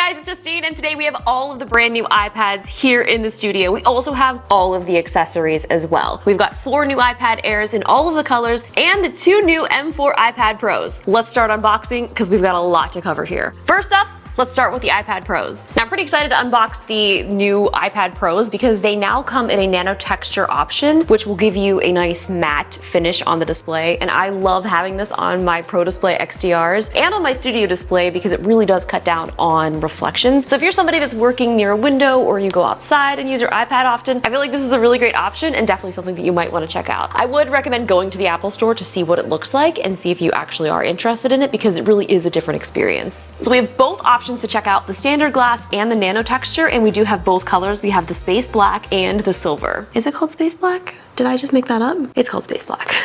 guys, it's Justine, and today we have all of the brand new iPads here in the studio. We also have all of the accessories as well. We've got 4 new iPad Airs in all of the colors and the 2 new M4 iPad Pros. Let's start unboxing because we've got a lot to cover here. First up, let's start with the iPad Pros. Now I'm pretty excited to unbox the new iPad Pros because they now come in a nano texture option, which will give you a nice matte finish on the display. And I love having this on my Pro Display XDRs and on my studio display because it really does cut down on reflections. So if you're somebody that's working near a window or you go outside and use your iPad often, I feel like this is a really great option and definitely something that you might want to check out. I would recommend going to the Apple Store to see what it looks like and see if you actually are interested in it because it really is a different experience. So we have both options to check out, the standard glass and the nano texture, and we do have both colors. We have the space black and the silver. Is it called space black? Did I just make that up? It's called space black.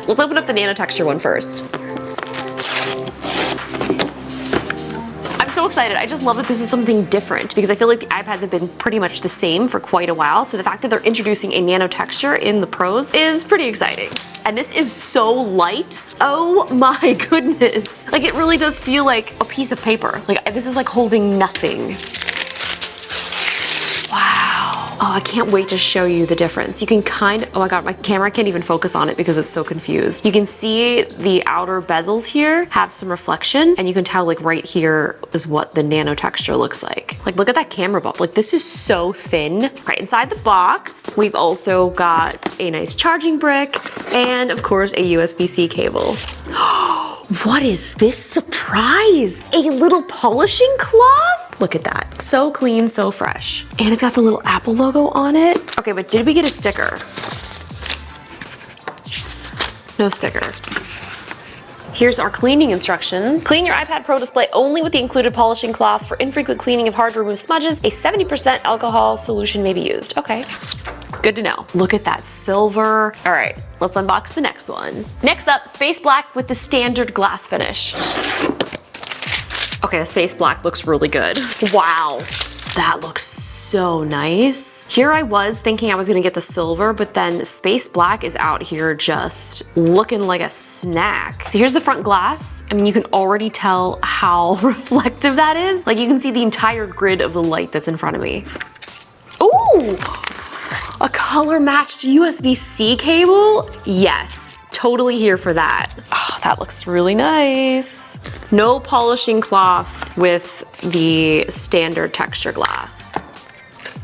Let's open up the nano texture one first. I'm so excited. I just love that this is something different because I feel like the iPads have been pretty much the same for quite a while. So the fact that they're introducing a nano texture in the Pros is pretty exciting. And this is so light. Oh my goodness. Like it really does feel like a piece of paper. Like this is like holding nothing. Oh, I can't wait to show you the difference. You can oh my God, my camera can't even focus on it because it's so confused. You can see the outer bezels here have some reflection and you can tell like right here is what the nano texture looks like. Like look at that camera bump. Like this is so thin. Right inside the box, we've also got a nice charging brick and of course a USB-C cable. What is this surprise? A little polishing cloth? Look at that. So clean, so fresh. And it's got the little Apple logo on it. Okay, but did we get a sticker? No sticker. Here's our cleaning instructions. Clean your iPad Pro display only with the included polishing cloth. For infrequent cleaning of hard to remove smudges, a 70% alcohol solution may be used. Okay. Good to know. Look at that silver. All right, let's unbox the next one. Next up, space black with the standard glass finish. Okay, the space black looks really good. Wow, that looks so nice. Here I was thinking I was gonna get the silver, but then space black is out here just looking like a snack. So here's the front glass. I mean, you can already tell how reflective that is. Like you can see the entire grid of the light that's in front of me. Ooh! A color matched USB-C cable? Yes, totally here for that. Oh, that looks really nice. No polishing cloth with the standard texture glass.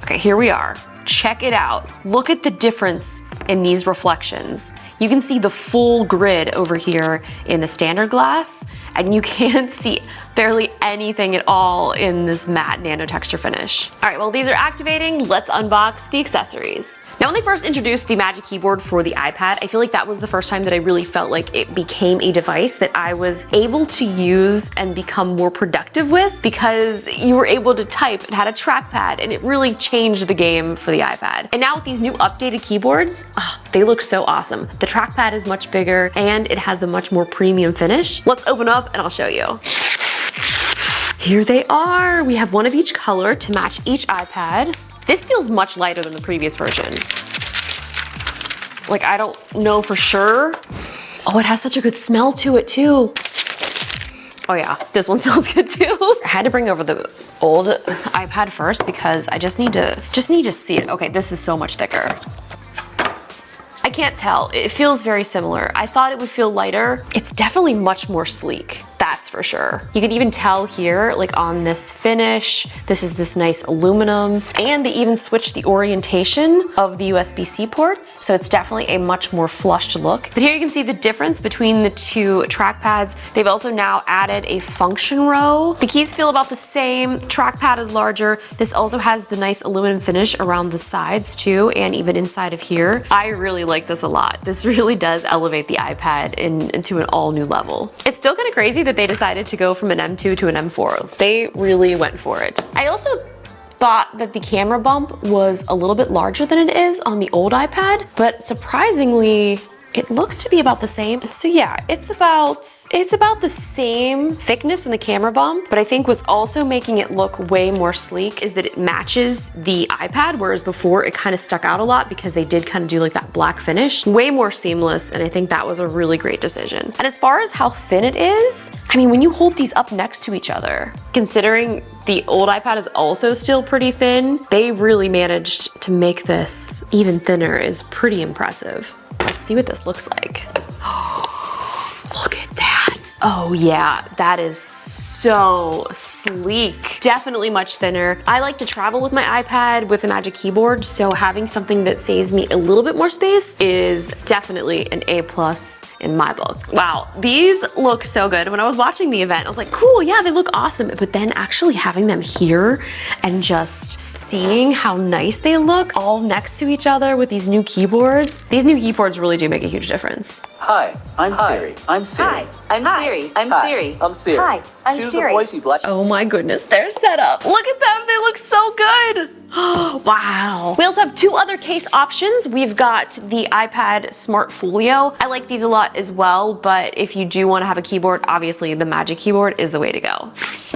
Okay, here we are. Check it out. Look at the difference in these reflections. You can see the full grid over here in the standard glass, and you can't see barely anything at all in this matte nano texture finish. All right, well, these are activating. Let's unbox the accessories. Now, when they first introduced the Magic Keyboard for the iPad, I feel like that was the first time that I really felt like it became a device that I was able to use and become more productive with because you were able to type, it had a trackpad, and it really changed the game for the iPad. And now with these new updated keyboards, they look so awesome. The trackpad is much bigger and it has a much more premium finish. Let's open up and I'll show you. Here they are. We have one of each color to match each iPad. This feels much lighter than the previous version. Like, I don't know for sure. Oh, it has such a good smell to it too. Oh yeah, this one smells good too. I had to bring over the old iPad first because I just need to see it. Okay, this is so much thicker. I can't tell. It feels very similar. I thought it would feel lighter. It's definitely much more sleek. That's for sure. You can even tell here, like on this finish, this is this nice aluminum, and they even switched the orientation of the USB-C ports. So it's definitely a much more flushed look. But here you can see the difference between the two trackpads. They've also now added a function row. The keys feel about the same. Trackpad is larger. This also has the nice aluminum finish around the sides too, and even inside of here. I really like this a lot. This really does elevate the iPad into an all new level. It's still kind of crazy that they decided to go from an M2 to an M4. They really went for it. I also thought that the camera bump was a little bit larger than it is on the old iPad, but surprisingly, it looks to be about the same. So yeah, it's about the same thickness in the camera bump, but I think what's also making it look way more sleek is that it matches the iPad, whereas before it kind of stuck out a lot because they did kind of do like that black finish. Way more seamless, and I think that was a really great decision. And as far as how thin it is, I mean, when you hold these up next to each other, considering the old iPad is also still pretty thin, they really managed to make this even thinner. Is pretty impressive. Let's see what this looks like. Look at that. Oh yeah, that is so sleek. Definitely much thinner. I like to travel with my iPad with a Magic Keyboard, so having something that saves me a little bit more space is definitely an A+ in my book. Wow, these look so good. When I was watching the event, I was like, cool, yeah, they look awesome. But then actually having them here and just seeing how nice they look all next to each other with these new keyboards really do make a huge difference. Hi, I'm Siri. I'm Siri. Hi, I'm Siri. I'm Siri. I'm Siri. Hi, I'm Choose Siri. the voice you'd like. Oh my goodness, they're set up. Look at them, they look so good. Wow. We also have two other case options. We've got the iPad Smart Folio. I like these a lot as well, but if you do want to have a keyboard, obviously the Magic Keyboard is the way to go.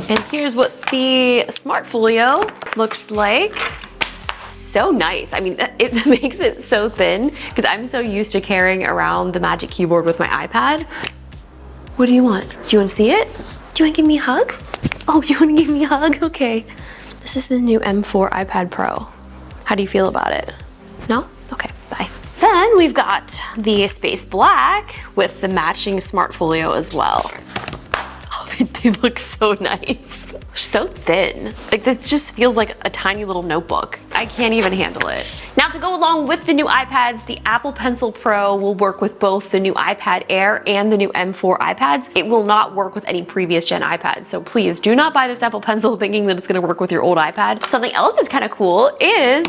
And here's what the Smart Folio looks like. So nice. I mean, it makes it so thin because I'm so used to carrying around the Magic Keyboard with my iPad. What do you want? Do you want to see it? Do you want to give me a hug? Oh, you want to give me a hug? Okay. This is the new M4 iPad Pro. How do you feel about it? No? Okay, bye. Then we've got the Space Black with the matching Smart Folio as well. Oh, they look so nice. So thin. Like this just feels like a tiny little notebook. I can't even handle it. Now to go along with the new iPads, the Apple Pencil Pro will work with both the new iPad Air and the new M4 iPads. It will not work with any previous gen iPads. So please do not buy this Apple Pencil thinking that it's gonna work with your old iPad. Something else that's kind of cool is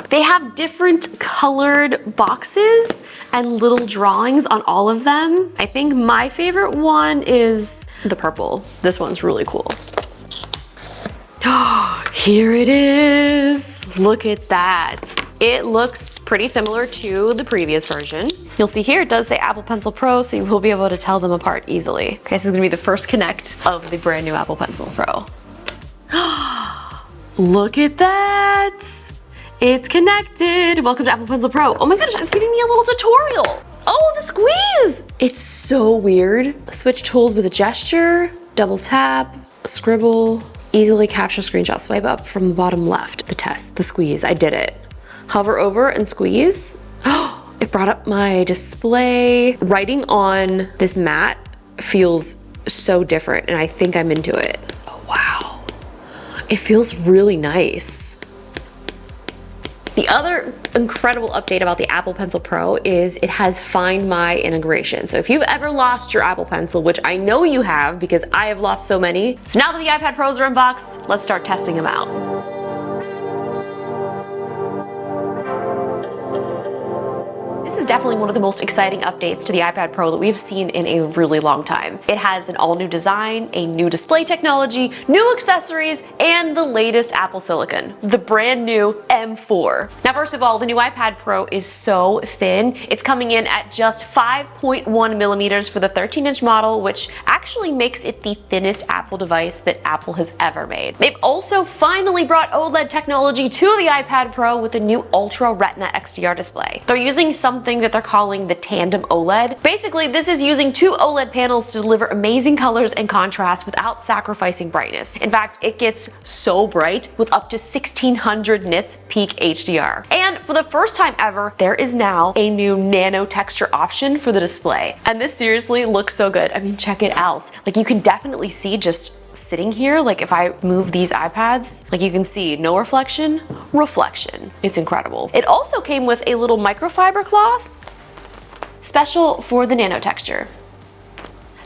they have different colored boxes and little drawings on all of them. I think my favorite one is the purple. This one's really cool. Here it is. Look at that. It looks pretty similar to the previous version. You'll see here it does say Apple Pencil Pro, so you will be able to tell them apart easily. Okay, this is gonna be the first connect of the brand new Apple Pencil Pro. Look at that. It's connected. Welcome to Apple Pencil Pro. Oh my gosh, it's giving me a little tutorial. Oh, the squeeze. It's so weird. Switch tools with a gesture, double tap, scribble, easily capture screenshot, swipe up from the bottom left. The test, the squeeze, I did it. Hover over and squeeze. Oh, it brought up my display. Writing on this mat feels so different and I think I'm into it. Oh, wow. It feels really nice. The other incredible update about the Apple Pencil Pro is it has Find My integration. So if you've ever lost your Apple Pencil, which I know you have because I have lost so many. So now that the iPad Pros are in box, let's start testing them out. This is definitely one of the most exciting updates to the iPad Pro that we've seen in a really long time. It has an all-new design, a new display technology, new accessories, and the latest Apple Silicon, the brand new M4. Now, first of all, the new iPad Pro is so thin. It's coming in at just 5.1 millimeters for the 13-inch model, which actually makes it the thinnest Apple device that Apple has ever made. They've also finally brought OLED technology to the iPad Pro with a new Ultra Retina XDR display. They're using something that they're calling the tandem OLED. Basically, this is using two OLED panels to deliver amazing colors and contrast without sacrificing brightness. In fact, it gets so bright with up to 1600 nits peak HDR. And for the first time ever, there is now a new nano texture option for the display. And this seriously looks so good. I mean, check it out. Like you can definitely see just sitting here, like if I move these iPads, like you can see no reflection, reflection. It's incredible. It also came with a little microfiber cloth, special for the nano texture.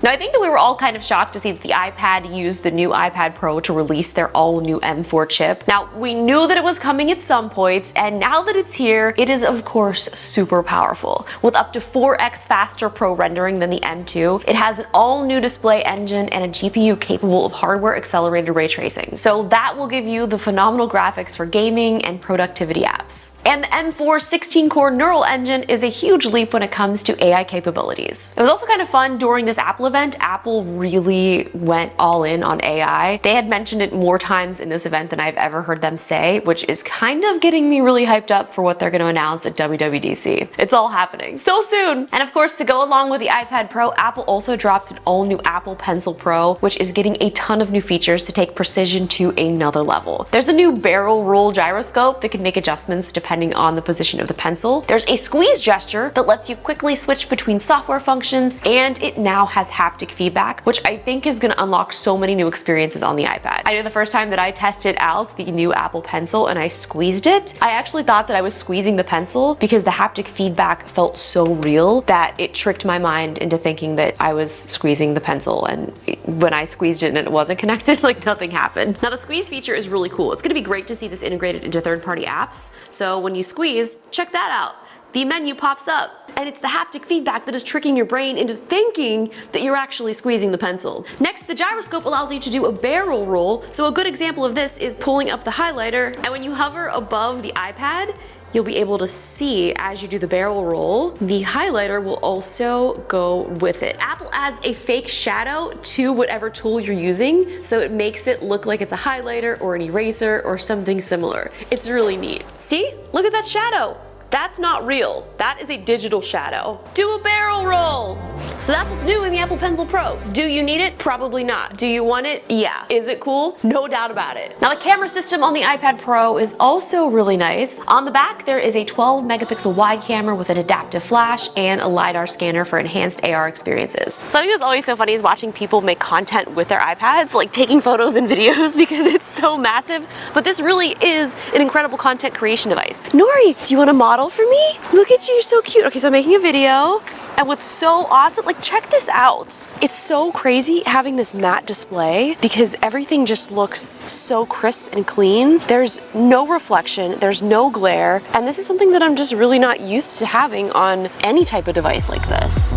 Now, I think that we were all kind of shocked to see that the iPad used the new iPad Pro to release their all-new M4 chip. Now, we knew that it was coming at some points, and now that it's here, it is of course super powerful. With up to 4x faster pro rendering than the M2, it has an all-new display engine and a GPU capable of hardware-accelerated ray tracing. So that will give you the phenomenal graphics for gaming and productivity apps. And the M4 16-core neural engine is a huge leap when it comes to AI capabilities. It was also kind of fun during this Apple event. Apple really went all in on AI. They had mentioned it more times in this event than I've ever heard them say, which is kind of getting me really hyped up for what they're going to announce at WWDC. It's all happening so soon. And of course, to go along with the iPad Pro, Apple also dropped an all-new Apple Pencil Pro, which is getting a ton of new features to take precision to another level. There's a new barrel roll gyroscope that can make adjustments depending on the position of the pencil. There's a squeeze gesture that lets you quickly switch between software functions, and it now has haptic feedback, which I think is going to unlock so many new experiences on the iPad. I know the first time that I tested out the new Apple Pencil and I squeezed it, I actually thought that I was squeezing the pencil because the haptic feedback felt so real that it tricked my mind into thinking that I was squeezing the pencil, and when I squeezed it and it wasn't connected, like nothing happened. Now the squeeze feature is really cool. It's going to be great to see this integrated into third-party apps. So when you squeeze, check that out. The menu pops up, and it's the haptic feedback that is tricking your brain into thinking that you're actually squeezing the pencil. Next, the gyroscope allows you to do a barrel roll, so a good example of this is pulling up the highlighter, and when you hover above the iPad, you'll be able to see as you do the barrel roll, the highlighter will also go with it. Apple adds a fake shadow to whatever tool you're using, so it makes it look like it's a highlighter or an eraser or something similar. It's really neat. See? Look at that shadow. That's not real. That is a digital shadow. Do a barrel roll. So that's what's new in the Apple Pencil Pro. Do you need it? Probably not. Do you want it? Yeah. Is it cool? No doubt about it. Now the camera system on the iPad Pro is also really nice. On the back, there is a 12 megapixel wide camera with an adaptive flash and a LiDAR scanner for enhanced AR experiences. Something that's always so funny is watching people make content with their iPads, like taking photos and videos because it's so massive. But this really is an incredible content creation device. Nori, do you want to model for me? Look at you, you're so cute. Okay, so I'm making a video, and what's so awesome, like check this out. It's so crazy having this matte display because everything just looks so crisp and clean. There's no reflection, there's no glare, and this is something that I'm just really not used to having on any type of device like this.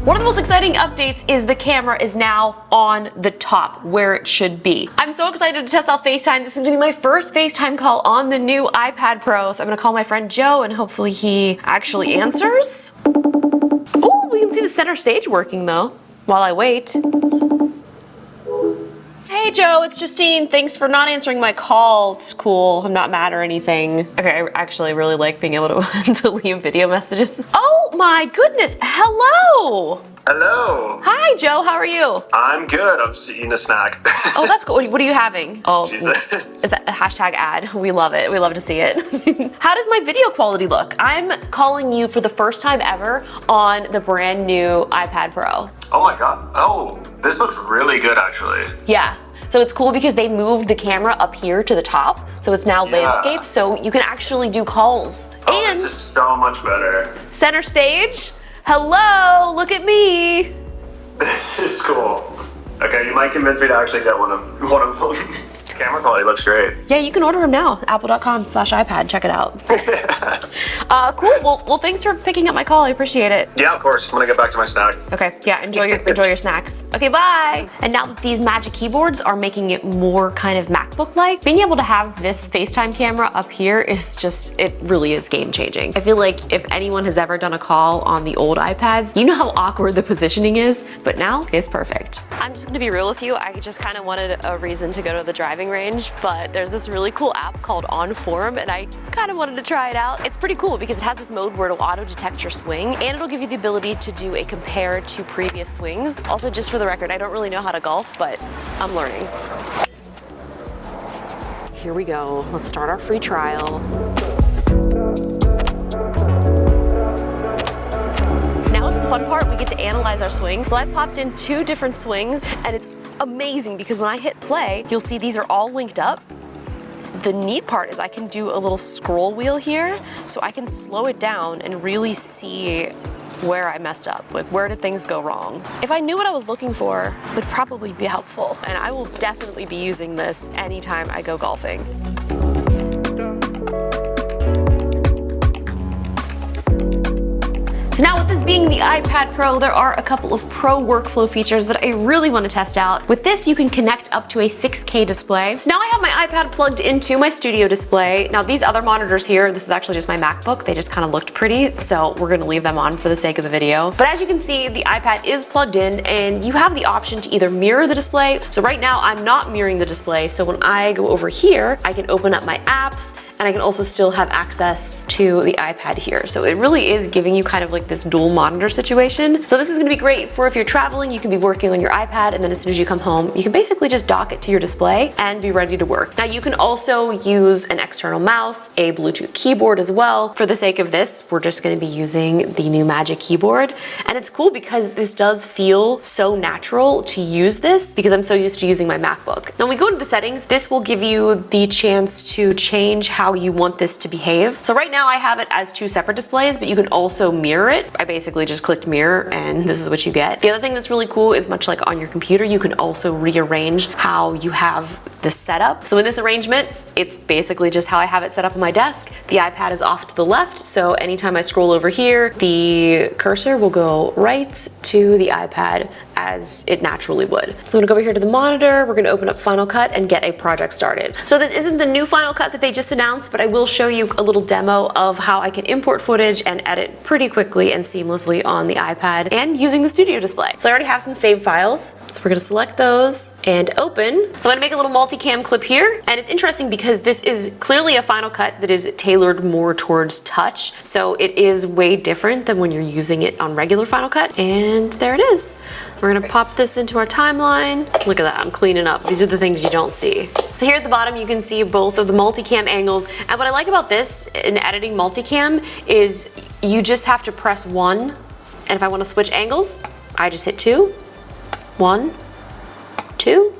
One of the most exciting updates is the camera is now on the top where it should be. I'm so excited to test out FaceTime. This is gonna be my first FaceTime call on the new iPad Pro. So I'm gonna call my friend Joe and hopefully he actually answers. Oh, we can see the center stage working though while I wait. Hey Joe, it's Justine. Thanks for not answering my call. It's cool. I'm not mad or anything. Okay, I actually really like being able to, to leave video messages. Oh my goodness. Hello. Hello. Hi Joe, how are you? I'm good. I'm just eating a snack. Oh, that's cool. What are you having? Oh, Jesus. Is that a hashtag ad? We love it. We love to see it. How does my video quality look? I'm calling you for the first time ever on the brand new iPad Pro. Oh my God. Oh, this looks really good actually. Yeah. So it's cool because they moved the camera up here to the top, so it's now landscape, so you can actually do calls. Oh, and this is so much better. Center stage. Hello, look at me. This is cool. Okay, you might convince me to actually get one of them. Camera quality looks great. Yeah, you can order them now. Apple.com/iPad. Check it out. Cool. Well, thanks for picking up my call. I appreciate it. Yeah, of course. I'm gonna get back to my snack. Okay. Yeah. Enjoy your snacks. Okay. Bye. And now that these Magic Keyboards are making it more kind of MacBook-like, being able to have this FaceTime camera up here is just, it really is game changing. I feel like if anyone has ever done a call on the old iPads, you know how awkward the positioning is, but now it's perfect. I'm just gonna be real with you. I just kind of wanted a reason to go to the driving range, but there's this really cool app called On Form, and I kind of wanted to try it out. It's pretty cool because it has this mode where it'll auto detect your swing, and it'll give you the ability to do a compare to previous swings. Also, just for the record, I don't really know how to golf, but I'm learning. Here we go. Let's start our free trial. Now it's the fun part. We get to analyze our swings. So I've popped in 2 different swings, and it's amazing because when I hit play, you'll see these are all linked up. The neat part is I can do a little scroll wheel here, so I can slow it down and really see where I messed up, like where did things go wrong. If I knew what I was looking for, it would probably be helpful, and I will definitely be using this anytime I go golfing. So now with this being the iPad Pro, there are a couple of pro workflow features that I really want to test out. With this, you can connect up to a 6K display. So now I have my iPad plugged into my studio display. Now these other monitors here, this is actually just my MacBook. They just kind of looked pretty, so we're gonna leave them on for the sake of the video. But as you can see, the iPad is plugged in and you have the option to either mirror the display. So right now I'm not mirroring the display. So when I go over here, I can open up my apps and I can also still have access to the iPad here. So it really is giving you kind of like this dual monitor situation. So this is gonna be great for if you're traveling, you can be working on your iPad, and then as soon as you come home, you can basically just dock it to your display and be ready to work. Now you can also use an external mouse, a Bluetooth keyboard as well. For the sake of this, we're just gonna be using the new Magic Keyboard. And it's cool because this does feel so natural to use this because I'm so used to using my MacBook. Now when we go into the settings, this will give you the chance to change how you want this to behave. So right now I have it as two separate displays, but you can also mirror it. I basically just clicked mirror and this is what you get. The other thing that's really cool is much like on your computer, you can also rearrange how you have the setup. So in this arrangement, it's basically just how I have it set up on my desk. The iPad is off to the left, so anytime I scroll over here, the cursor will go right to the iPad as it naturally would. So I'm gonna go over here to the monitor, we're gonna open up Final Cut and get a project started. So this isn't the new Final Cut that they just announced, but I will show you a little demo of how I can import footage and edit pretty quickly and seamlessly on the iPad and using the studio display. So I already have some saved files, so we're gonna select those and open. So I'm gonna make a little multicam clip here, and it's interesting because this is clearly a Final Cut that is tailored more towards touch, so it is way different than when you're using it on regular Final Cut, and there it is. We're gonna pop this into our timeline. Look at that, I'm cleaning up. These are the things you don't see. So here at the bottom, you can see both of the multicam angles, and what I like about this in editing multicam is you just have to press 1, and if I wanna switch angles, I just hit 2, 1, 2,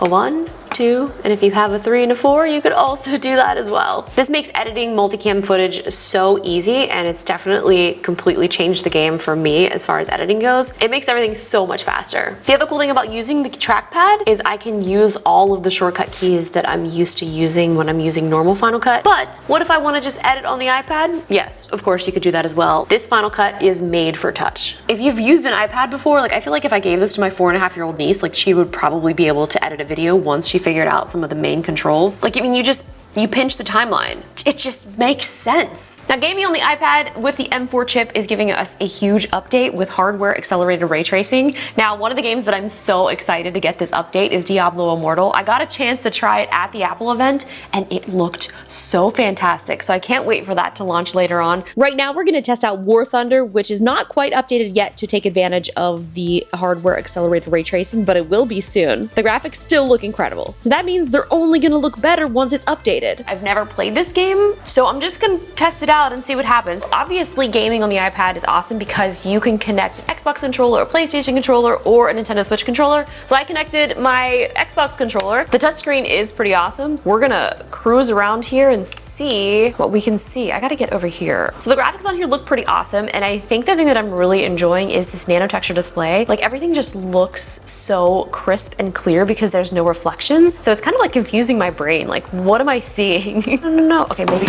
a 1, 2, and if you have a 3 and a 4, you could also do that as well. This makes editing multicam footage so easy, and it's definitely completely changed the game for me as far as editing goes. It makes everything so much faster. The other cool thing about using the trackpad is I can use all of the shortcut keys that I'm used to using when I'm using normal Final Cut. But what if I want to just edit on the iPad? Yes, of course you could do that as well. This Final Cut is made for touch. If you've used an iPad before, like I feel like if I gave this to my 4.5-year-old niece, like she would probably be able to edit a video once she figured out some of the main controls. Like, I mean, you pinch the timeline. It just makes sense. Now, gaming on the iPad with the M4 chip is giving us a huge update with hardware accelerated ray tracing. Now, one of the games that I'm so excited to get this update is Diablo Immortal. I got a chance to try it at the Apple event and it looked so fantastic. So I can't wait for that to launch later on. Right now, we're gonna test out War Thunder, which is not quite updated yet to take advantage of the hardware accelerated ray tracing, but it will be soon. The graphics still look incredible. So that means they're only gonna look better once it's updated. I've never played this game, so I'm just gonna test it out and see what happens. Obviously, gaming on the iPad is awesome because you can connect Xbox controller, or PlayStation controller, or a Nintendo Switch controller. So I connected my Xbox controller. The touchscreen is pretty awesome. We're gonna cruise around here and see what we can see. I gotta get over here. So the graphics on here look pretty awesome, and I think the thing that I'm really enjoying is this nano texture display. Like, everything just looks so crisp and clear because there's no reflections. So it's kind of like confusing my brain. Like, what am I seeing? No. Okay, maybe.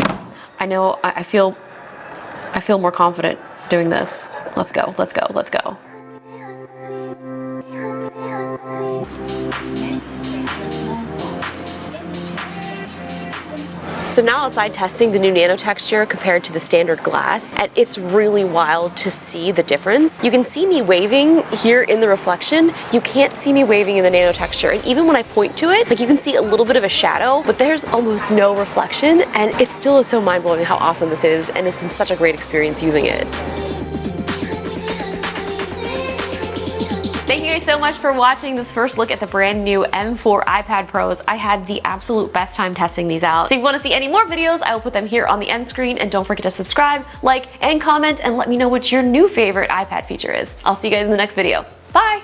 I know, I feel more confident doing this. Let's go, let's go, let's go. So now outside testing the new nano texture compared to the standard glass, and it's really wild to see the difference. You can see me waving here in the reflection. You can't see me waving in the nano texture, and even when I point to it, like, you can see a little bit of a shadow, but there's almost no reflection, and it still is so mind-blowing how awesome this is, and it's been such a great experience using it. Thank you guys so much for watching this first look at the brand new M4 iPad Pros. I had the absolute best time testing these out. So if you want to see any more videos, I will put them here on the end screen, and don't forget to subscribe, like, and comment, and let me know what your new favorite iPad feature is. I'll see you guys in the next video. Bye!